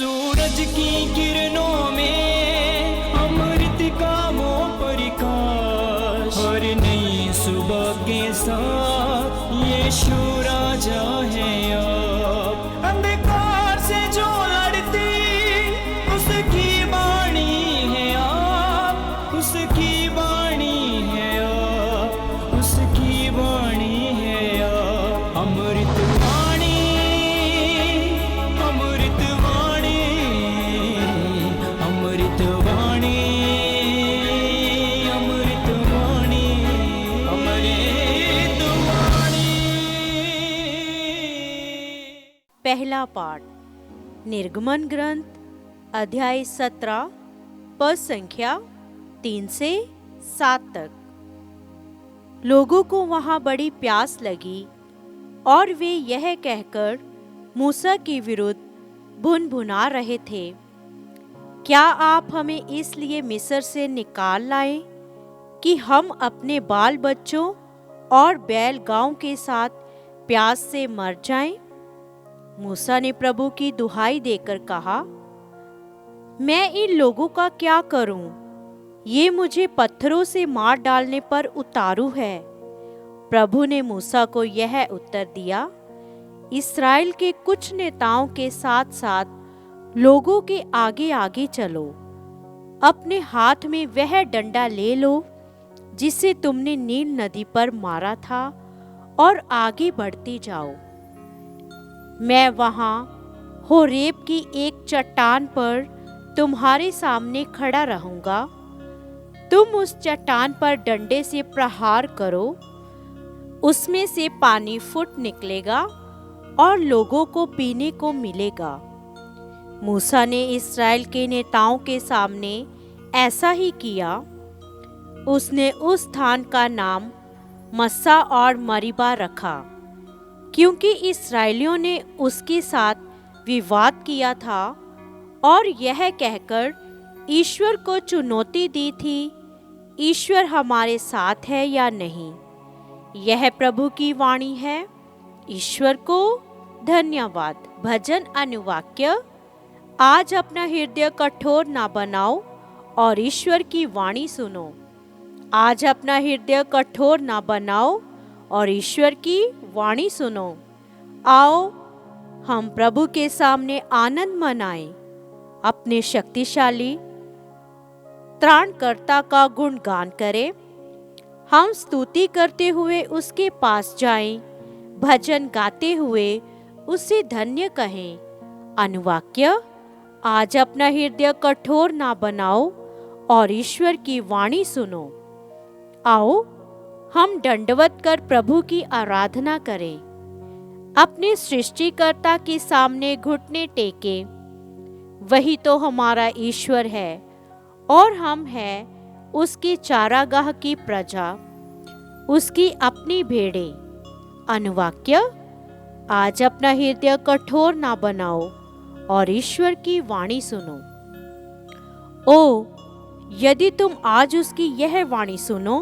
सूरज की किरणों में अमृत का वो प्रकाश, हर नई सुबह के साथ यीशु राजा है अब। अंधकार से जो लड़ती उसकी वाणी है आप, उसकी वाणी है आप, उसकी वाणी है आप। अमृत वाणी, अमृत वाणी, अमृत वाणी, अमृत वाणी, अमृत वाणी। पहला पाठ निर्गमन ग्रंथ अध्याय 17 पद संख्या 3 से 7 तक। लोगों को वहां बड़ी प्यास लगी और वे यह कहकर मूसा के विरुद्ध भुनभुना रहे थे, क्या आप हमें इसलिए मिस्र से निकाल लाए कि हम अपने बाल बच्चों और बैल गांव के साथ प्यास से मर जाएं? मूसा ने प्रभु की दुहाई देकर कहा, मैं इन लोगों का क्या करूं? ये मुझे पत्थरों से मार डालने पर उतारू है। प्रभु ने मूसा को यह उत्तर दिया, इस्राएल के कुछ नेताओं के साथ साथ लोगों के आगे आगे चलो। अपने हाथ में वह डंडा ले लो जिसे तुमने नील नदी पर मारा था और आगे बढ़ते जाओ। मैं वहां होरेब की एक चट्टान पर तुम्हारे सामने खड़ा रहूंगा। तुम उस चट्टान पर डंडे से प्रहार करो, उसमें से पानी फूट निकलेगा और लोगों को पीने को मिलेगा। मूसा ने इस्राएल के नेताओं के सामने ऐसा ही किया। उसने उस स्थान का नाम मस्सा और मरीबा रखा, क्योंकि इस्राएलियों ने उसके साथ विवाद किया था और यह कहकर ईश्वर को चुनौती दी थी, ईश्वर हमारे साथ है या नहीं। यह प्रभु की वाणी है। ईश्वर को धन्यवाद। भजन अनुवाक्य। आज अपना हृदय कठोर ना बनाओ और ईश्वर की वाणी सुनो। आज अपना हृदय कठोर ना बनाओ और ईश्वर की वाणी सुनो। आओ हम प्रभु के सामने आनंद मनाएं, अपने शक्तिशाली त्राणकर्ता का गुणगान करें। हम स्तुति करते हुए उसके पास जाएं, भजन गाते हुए उसे धन्य कहें। अनुवाक्य। आज अपना हृदय कठोर ना बनाओ और ईश्वर की वाणी सुनो। आओ हम दंडवत कर प्रभु की आराधना करें, अपने सृष्टिकर्ता के सामने घुटने टेके। वही तो हमारा ईश्वर है और हम हैं उसकी चारागाह की प्रजा, उसकी अपनी भेड़ें। अनुवाक्य। आज अपना हृदय कठोर ना बनाओ और ईश्वर की वाणी सुनो। ओ यदि तुम आज उसकी यह वाणी सुनो,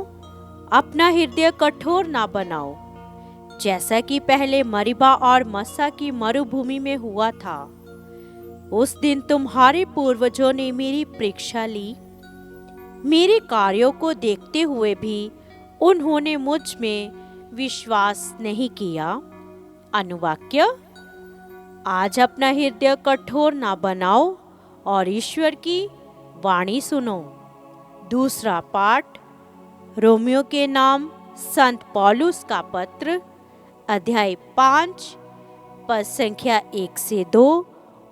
अपना हृदय कठोर ना बनाओ, जैसा कि पहले मरीबा और मस्सा की मरुभूमि में हुआ था। उस दिन तुम्हारे पूर्वजों ने मेरी परीक्षा ली, मेरे कार्यों को देखते हुए भी उन्होंने मुझ में विश्वास नहीं किया। अनुवाक्य। आज अपना हृदय कठोर ना बनाओ और ईश्वर की वाणी सुनो। दूसरा पाठ रोमियो के नाम संत पौलुस का पत्र अध्याय 5 पद संख्या 1 से 2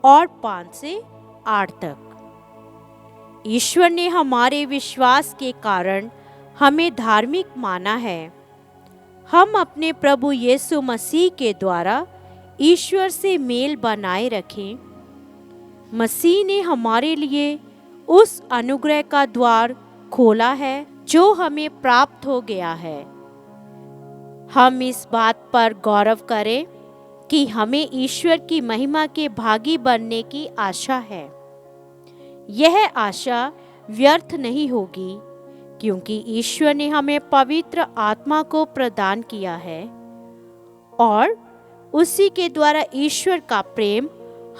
और 5 से 8 तक। ईश्वर ने हमारे विश्वास के कारण हमें धार्मिक माना है। हम अपने प्रभु यीशु मसीह के द्वारा ईश्वर से मेल बनाए रखें। मसीह ने हमारे लिए उस अनुग्रह का द्वार खोला है जो हमें प्राप्त हो गया है। हम इस बात पर गौरव करें कि हमें ईश्वर की महिमा के भागी बनने की आशा है। यह आशा व्यर्थ नहीं होगी, क्योंकि ईश्वर ने हमें पवित्र आत्मा को प्रदान किया है और उसी के द्वारा ईश्वर का प्रेम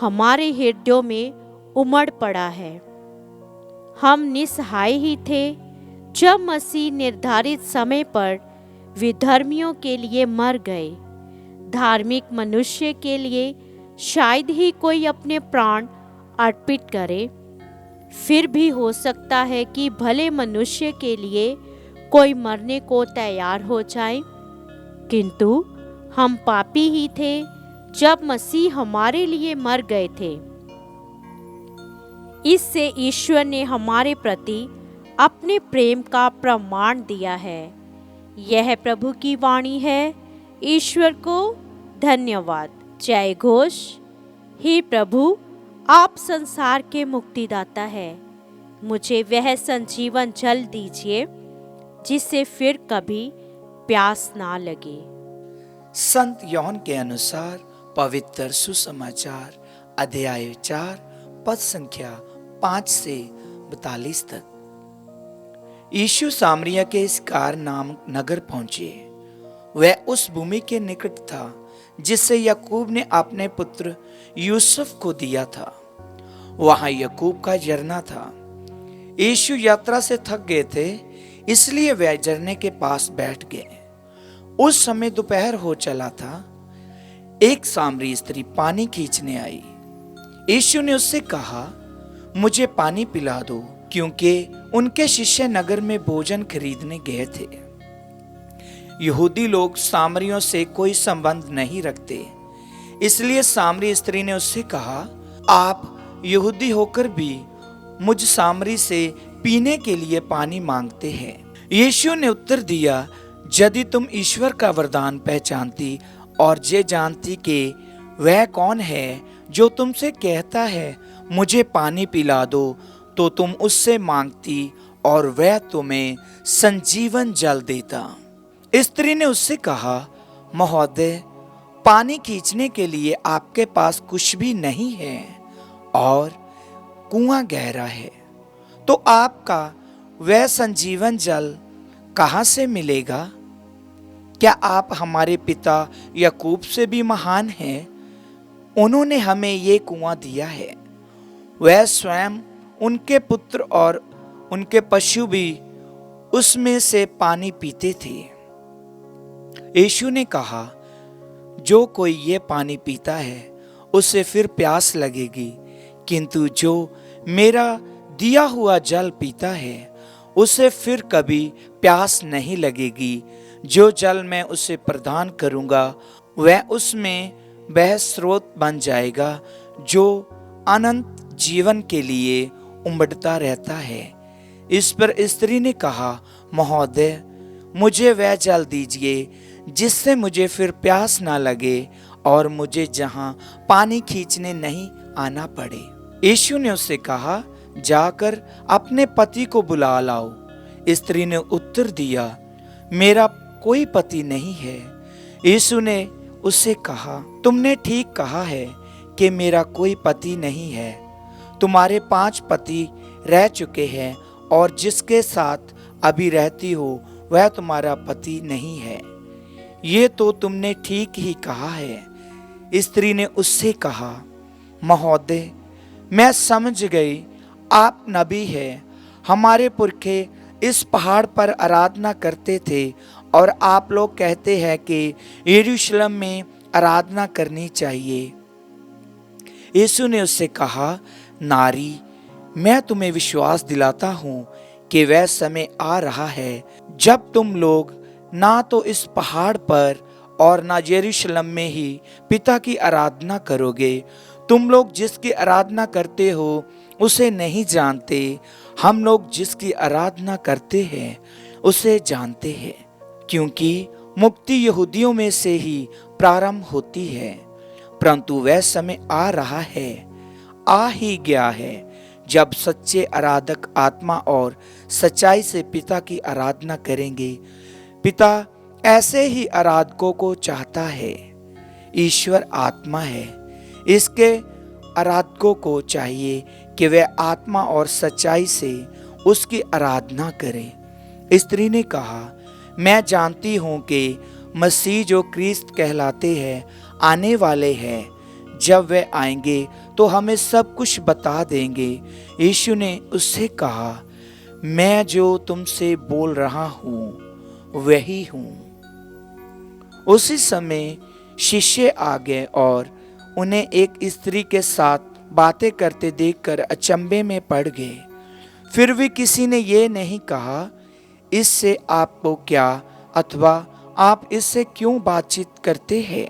हमारे हृदयों में उमड़ पड़ा है। हम निसहाय ही थे जब मसीह निर्धारित समय पर विधर्मियों के लिए मर गए। धार्मिक मनुष्य के लिए शायद ही कोई अपने प्राण अर्पित करे। फिर भी हो सकता है कि भले मनुष्य के लिए कोई मरने को तैयार हो जाए, किंतु हम पापी ही थे जब मसीह हमारे लिए मर गए थे। इससे ईश्वर ने हमारे प्रति अपने प्रेम का प्रमाण दिया है। यह प्रभु की वाणी है। ईश्वर को धन्यवाद। जय घोष। हे प्रभु, आप संसार के मुक्तिदाता है। मुझे वह संजीवन जल दीजिए जिससे फिर कभी प्यास ना लगे। संत यूहन्ना के अनुसार पवित्र सुसमाचार अध्याय 4 पद संख्या 5 से 42 तक। यीशु सामरिया के सिकार नामक नगर पहुंचे। वह उस भूमि के निकट था जिसे याकूब ने अपने पुत्र यूसुफ को दिया था। वहां याकूब का झरना था। यीशु यात्रा से थक गए थे, इसलिए वह झरने के पास बैठ गए। उस समय दोपहर हो चला था। एक सामरी स्त्री पानी खींचने आई। यीशु ने उससे कहा, मुझे पानी पिला दो, क्योंकि उनके शिष्य नगर में भोजन खरीदने गए थे। यहूदी लोग सामरियों से कोई संबंध नहीं रखते, इसलिए सामरी स्त्री ने उससे कहा, आप यहूदी होकर भी मुझ सामरी से पीने के लिए पानी मांगते हैं। यीशु ने उत्तर दिया, यदि तुम ईश्वर का वरदान पहचानती और ये जानती कि वह कौन है जो तुमसे कहता है मुझे पानी पिला दो, तो तुम उससे मांगती और वह तुम्हें संजीवन जल देता। स्त्री ने उससे कहा, महोदय, पानी खींचने के लिए आपके पास कुछ भी नहीं है और कुआं गहरा है, तो आपका वह संजीवन जल कहां से मिलेगा? क्या आप हमारे पिता याकूब से भी महान हैं? उन्होंने हमें ये कुआं दिया है। वह स्वयं, उनके पुत्र और उनके पशु भी उसमें से पानी पीते थे। यीशु ने कहा, जो कोई ये पानी पीता है उसे फिर प्यास लगेगी, किंतु जो मेरा दिया हुआ जल पीता है उसे फिर कभी प्यास नहीं लगेगी। जो जल मैं उसे प्रदान करूंगा वह उसमें वह स्रोत बन जाएगा जो अनंत जीवन के लिए उमड़ता रहता है। इस पर स्त्री ने कहा, महोदय, मुझे वह जल दीजिए जिससे मुझे फिर प्यास ना लगे और मुझे जहां पानी खींचने नहीं आना पड़े। यीशु ने उससे कहा, जाकर अपने पति को बुला लाओ। स्त्री ने उत्तर दिया, मेरा कोई पति नहीं है। यीशु ने उससे कहा, तुमने ठीक कहा है कि मेरा कोई पति नहीं है। तुम्हारे 5 पति रह चुके हैं और जिसके साथ अभी रहती हो वह तुम्हारा पति नहीं है। ये तो तुमने ठीक ही कहा है। स्त्री ने उससे कहा, महोदय, मैं समझ गई आप नबी हैं। हमारे पुरखे इस पहाड़ पर आराधना करते थे और आप लोग कहते हैं कि यरूशलेम में आराधना करनी चाहिए। यीशु ने उससे कहा, नारी, मैं तुम्हें विश्वास दिलाता हूँ कि वह समय आ रहा है जब तुम लोग ना तो इस पहाड़ पर और ना यरूशलेम में ही पिता की आराधना करोगे। तुम लोग जिसकी आराधना करते हो उसे नहीं जानते, हम लोग जिसकी आराधना करते हैं उसे जानते हैं, क्योंकि मुक्ति यहूदियों में से ही प्रारंभ होती है। परंतु वह समय आ रहा है, आ ही गया है, जब सच्चे आराधक आत्मा और सच्चाई से पिता की आराधना करेंगे। पिता ऐसे ही आराधकों को चाहता है। ईश्वर आत्मा है, इसके आराधकों को चाहिए कि वे आत्मा और सच्चाई से उसकी आराधना करें। स्त्री ने कहा, मैं जानती हूँ कि मसीह जो क्रिस्त कहलाते हैं आने वाले हैं। जब वे आएंगे तो हमें सब कुछ बता देंगे। यीशु ने उससे कहा, मैं जो तुमसे बोल रहा हूँ वही हूँ। उसी समय शिष्य आ गए और उन्हें एक स्त्री के साथ बातें करते देखकर अचंभे में पड़ गए। फिर भी किसी ने ये नहीं कहा, इससे आपको क्या, अथवा आप इससे क्यों बातचीत करते हैं।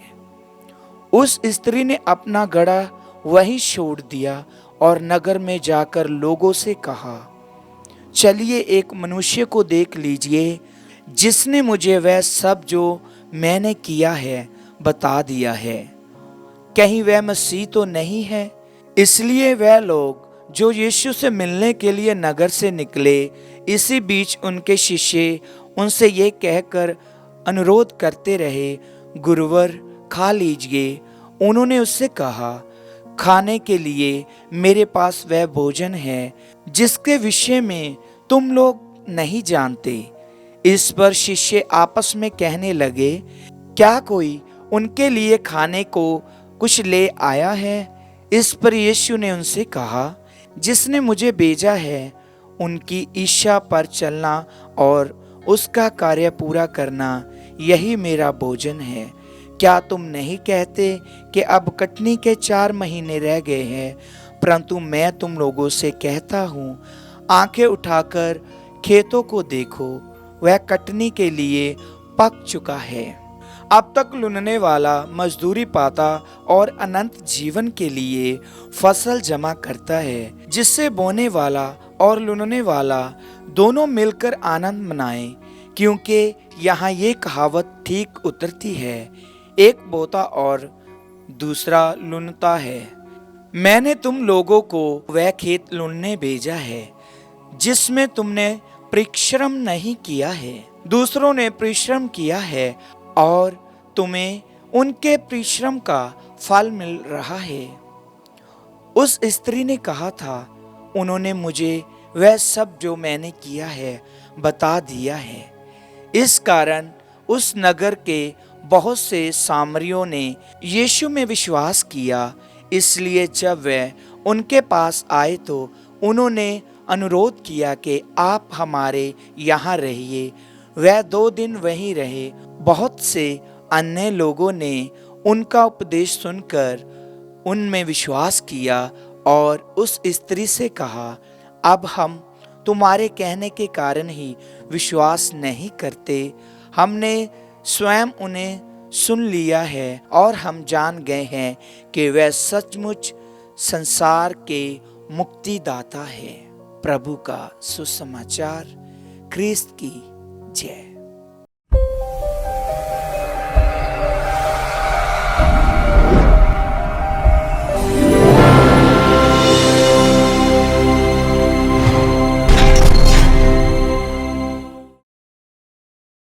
उस स्त्री ने अपना घड़ा वहीं छोड़ दिया और नगर में जाकर लोगों से कहा, चलिए एक मनुष्य को देख लीजिए जिसने मुझे वह सब जो मैंने किया है बता दिया है। कहीं वह मसीह तो नहीं है। इसलिए वह लोग जो यीशु से मिलने के लिए नगर से निकले, इसी बीच उनके शिष्य उनसे ये कहकर अनुरोध करते रहे, गुरुवर खा लीजिए। उन्होंने उससे कहा, खाने के लिए मेरे पास वह भोजन है जिसके विषय में तुम लोग नहीं जानते। इस पर शिष्य आपस में कहने लगे, क्या कोई उनके लिए खाने को कुछ ले आया है। इस पर यीशु ने उनसे कहा, जिसने मुझे भेजा है उनकी इच्छा पर चलना और उसका कार्य पूरा करना, यही मेरा भोजन है। क्या तुम नहीं कहते कि अब कटनी के 4 महीने रह गए हैं। परंतु मैं तुम लोगों से कहता हूँ, आंखें उठाकर खेतों को देखो, वह कटनी के लिए पक चुका है। अब तक लुनने वाला मजदूरी पाता और अनंत जीवन के लिए फसल जमा करता है, जिससे बोने वाला और लुनने वाला दोनों मिलकर आनंद मनाएं। क्योंकि यहाँ ये कहावत ठीक उतरती है, एक बोता और दूसरा लुनता है। मैंने तुम लोगों को वह खेत लुनने भेजा है जिसमें तुमने परिश्रम नहीं किया है, दूसरों ने परिश्रम किया है और तुम्हें उनके परिश्रम का फल मिल रहा है। उस स्त्री ने कहा था, उन्होंने मुझे वह सब जो मैंने किया है बता दिया है। इस कारण उस नगर के बहुत से सामरियों ने यीशु में विश्वास किया। इसलिए जब वे उनके पास आए तो उन्होंने अनुरोध किया कि आप हमारे यहाँ रहिए। वह 2 दिन वहीं रहे। बहुत से अन्य लोगों ने उनका उपदेश सुनकर उनमें विश्वास किया और उस स्त्री से कहा, अब हम तुम्हारे कहने के कारण ही विश्वास नहीं करते। हमने स्वयं उन्हें सुन लिया है और हम जान गए हैं कि वह सचमुच संसार के मुक्तिदाता है। प्रभु का सुसमाचार। ख्रीस्त की जय।